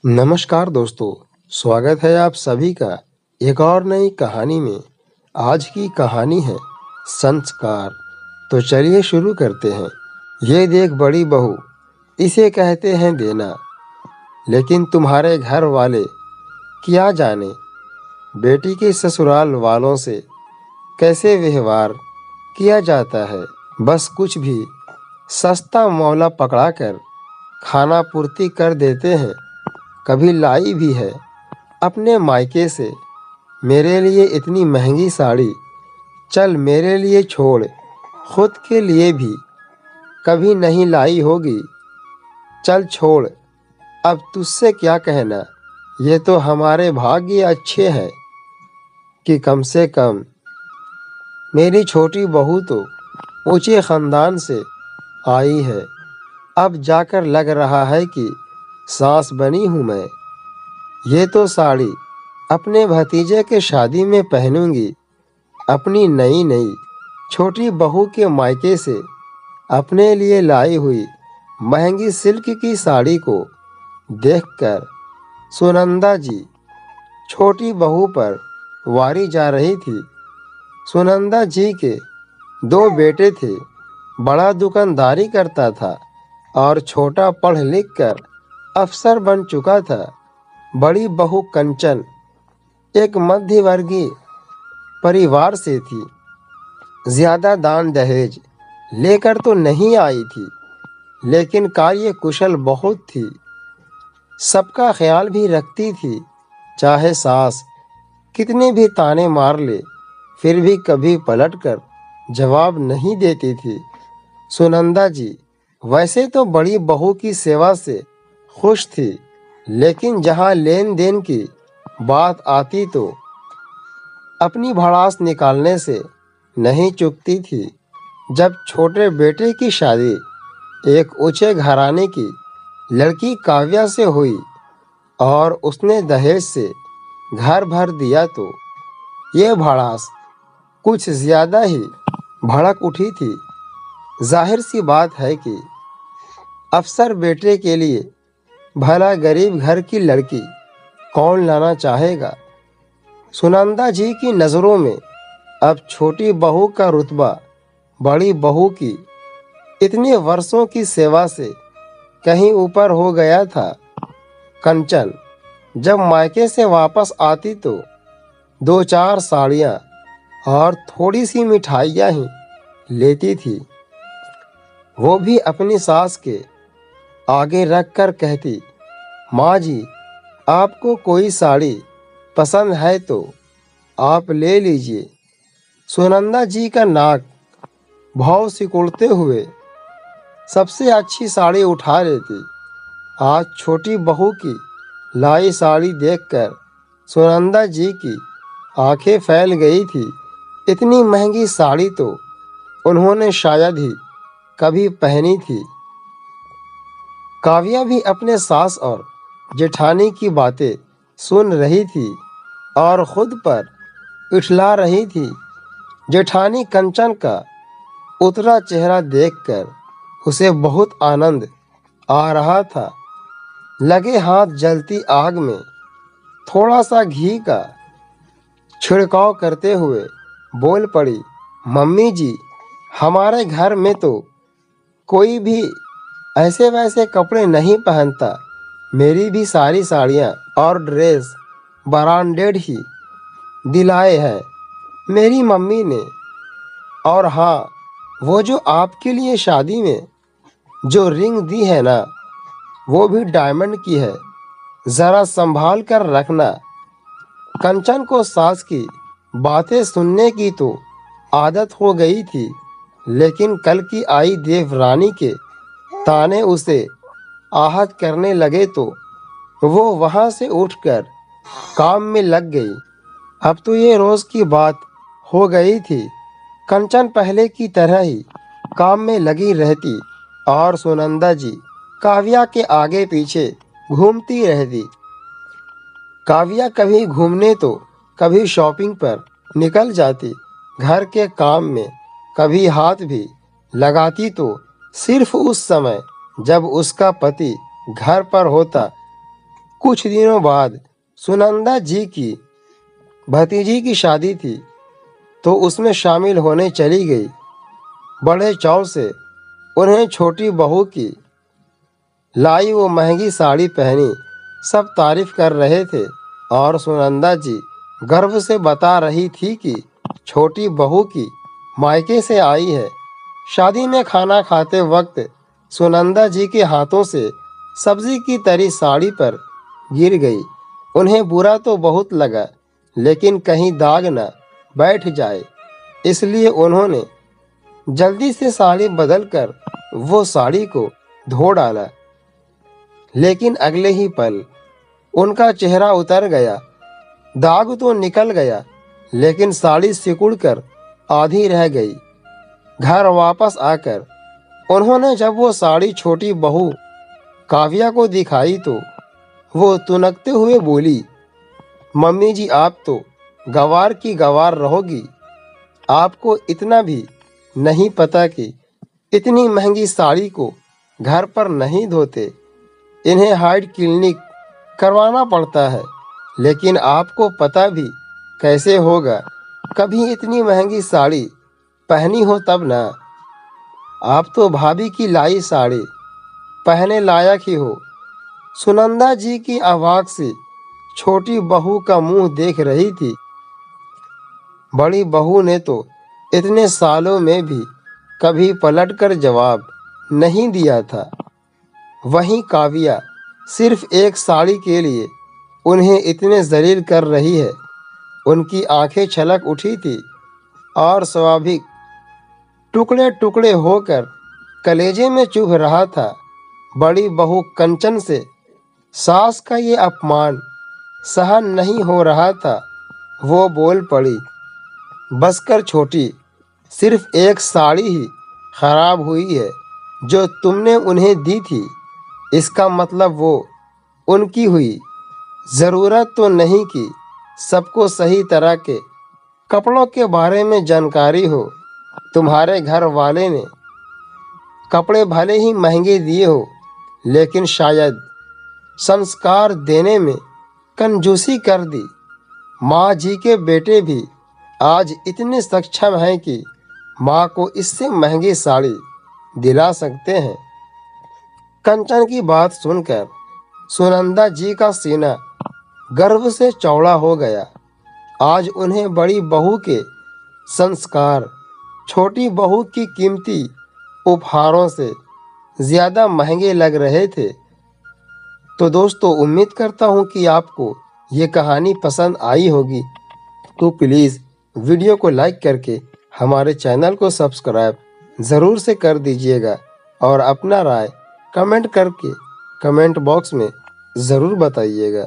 नमस्कार दोस्तों, स्वागत है आप सभी का एक और नई कहानी में। आज की कहानी है संस्कार। तो चलिए शुरू करते हैं। ये देख बड़ी बहू, इसे कहते हैं देना, लेकिन तुम्हारे घर वाले क्या जाने बेटी के ससुराल वालों से कैसे व्यवहार किया जाता है। बस कुछ भी सस्ता मौला पकड़ाकर खाना पूर्ति कर देते हैं। कभी लाई भी है अपने मायके से मेरे लिए इतनी महंगी साड़ी, चल मेरे लिए छोड़, खुद के लिए भी कभी नहीं लाई होगी, चल छोड़, अब तुझसे क्या कहना। ये तो हमारे भाग्य अच्छे हैं कि कम से कम मेरी छोटी बहू तो ऊंचे खानदान से आई है। अब जाकर लग रहा है कि सास बनी हूँ मैं। ये तो साड़ी अपने भतीजे के शादी में पहनूंगी। अपनी नई नई छोटी बहू के मायके से अपने लिए लाई हुई महंगी सिल्क की साड़ी को देखकर सुनंदा जी छोटी बहू पर वारी जा रही थी। सुनंदा जी के 2 बेटे थे। बड़ा दुकानदारी करता था और छोटा पढ़ लिख कर अफसर बन चुका था। बड़ी बहू कंचन एक मध्यवर्गीय परिवार से थी। ज्यादा दान दहेज लेकर तो नहीं आई थी, लेकिन कार्य कुशल बहुत थी। सबका ख्याल भी रखती थी। चाहे सास कितने भी ताने मार ले, फिर भी कभी पलटकर जवाब नहीं देती थी। सुनंदा जी वैसे तो बड़ी बहू की सेवा से खुश थी, लेकिन जहां लेन देन की बात आती तो अपनी भड़ास निकालने से नहीं चूकती थी। जब छोटे बेटे की शादी एक ऊंचे घराने की लड़की काव्या से हुई और उसने दहेज से घर भर दिया, तो ये भड़ास कुछ ज्यादा ही भड़क उठी थी। जाहिर सी बात है कि अफसर बेटे के लिए भला गरीब घर की लड़की कौन लाना चाहेगा। सुनंदा जी की नज़रों में अब छोटी बहू का रुतबा बड़ी बहू की इतने वर्षों की सेवा से कहीं ऊपर हो गया था। कंचन जब मायके से वापस आती तो 2-4 साड़ियाँ और थोड़ी सी मिठाइयाँ ही लेती थी। वो भी अपनी सास के आगे रख कर कहती, माँ जी, आपको कोई साड़ी पसंद है तो आप ले लीजिए। सुनंदा जी का नाक भाव सिकुड़ते हुए सबसे अच्छी साड़ी उठा लेती। आज छोटी बहू की लाई साड़ी देखकर सुनंदा जी की आंखें फैल गई थी। इतनी महंगी साड़ी तो उन्होंने शायद ही कभी पहनी थी। काव्या भी अपने सास और जेठानी की बातें सुन रही थी और खुद पर इठला रही थी। जेठानी कंचन का उतरा चेहरा देखकर उसे बहुत आनंद आ रहा था। लगे हाथ जलती आग में थोड़ा सा घी का छिड़काव करते हुए बोल पड़ी, मम्मी जी, हमारे घर में तो कोई भी ऐसे वैसे कपड़े नहीं पहनता। मेरी भी सारी साड़ियाँ और ड्रेस ब्रांडेड ही दिलाए हैं मेरी मम्मी ने। और हाँ, वो जो आपके लिए शादी में जो रिंग दी है ना, वो भी डायमंड की है, जरा संभाल कर रखना। कंचन को सास की बातें सुनने की तो आदत हो गई थी, लेकिन कल की आई देवरानी के ताने उसे आहत करने लगे तो वो वहां से उठकर काम में लग गई। अब तो ये रोज की बात हो गई थी। कंचन पहले की तरह ही काम में लगी रहती और सुनंदा जी काव्या के आगे पीछे घूमती रहती। काव्या कभी घूमने तो कभी शॉपिंग पर निकल जाती। घर के काम में कभी हाथ भी लगाती तो सिर्फ उस समय जब उसका पति घर पर होता। कुछ दिनों बाद सुनंदा जी की भतीजी की शादी थी, तो उसमें शामिल होने चली गई। बड़े चाव से उन्हें छोटी बहू की लाई वो महंगी साड़ी पहनी। सब तारीफ कर रहे थे और सुनंदा जी गर्व से बता रही थी कि छोटी बहू की मायके से आई है। शादी में खाना खाते वक्त सुनंदा जी के हाथों से सब्जी की तरी साड़ी पर गिर गई। उन्हें बुरा तो बहुत लगा, लेकिन कहीं दाग न बैठ जाए, इसलिए उन्होंने जल्दी से साड़ी बदलकर वो साड़ी को धो डाला। लेकिन अगले ही पल उनका चेहरा उतर गया। दाग तो निकल गया, लेकिन साड़ी सिकुड़कर आधी रह गई। घर वापस आकर उन्होंने जब वो साड़ी छोटी बहू काव्या को दिखाई तो वो तुनकते हुए बोली, मम्मी जी आप तो गवार की गवार रहोगी। आपको इतना भी नहीं पता कि इतनी महंगी साड़ी को घर पर नहीं धोते, इन्हें हाइड क्लिनिक करवाना पड़ता है। लेकिन आपको पता भी कैसे होगा, कभी इतनी महंगी साड़ी पहनी हो तब ना। आप तो भाभी की लाई साड़ी पहने लायक ही हो। सुनंदा जी की आवाज़ से छोटी बहू का मुंह देख रही थी। बड़ी बहू ने तो इतने सालों में भी कभी पलटकर जवाब नहीं दिया था। वहीं काव्या सिर्फ एक साड़ी के लिए उन्हें इतने जलील कर रही है। उनकी आंखें छलक उठी थी और स्वाभाविक टुकड़े टुकड़े होकर कलेजे में चुभ रहा था। बड़ी बहू कंचन से सास का ये अपमान सहन नहीं हो रहा था। वो बोल पड़ी, बस कर छोटी, सिर्फ एक साड़ी ही खराब हुई है जो तुमने उन्हें दी थी। इसका मतलब वो उनकी हुई। ज़रूरत तो नहीं कि सबको सही तरह के कपड़ों के बारे में जानकारी हो। तुम्हारे घर वाले ने कपड़े भले ही महंगे दिए हो, लेकिन शायद संस्कार देने में कंजूसी कर दी। माँ जी के बेटे भी आज इतने सक्षम हैं कि माँ को इससे महंगी साड़ी दिला सकते हैं। कंचन की बात सुनकर सुनंदा जी का सीना गर्व से चौड़ा हो गया। आज उन्हें बड़ी बहू के संस्कार छोटी बहू की कीमती उपहारों से ज़्यादा महंगे लग रहे थे। तो दोस्तों, उम्मीद करता हूँ कि आपको ये कहानी पसंद आई होगी। तो प्लीज़ वीडियो को लाइक करके हमारे चैनल को सब्सक्राइब ज़रूर से कर दीजिएगा और अपना राय कमेंट करके कमेंट बॉक्स में ज़रूर बताइएगा।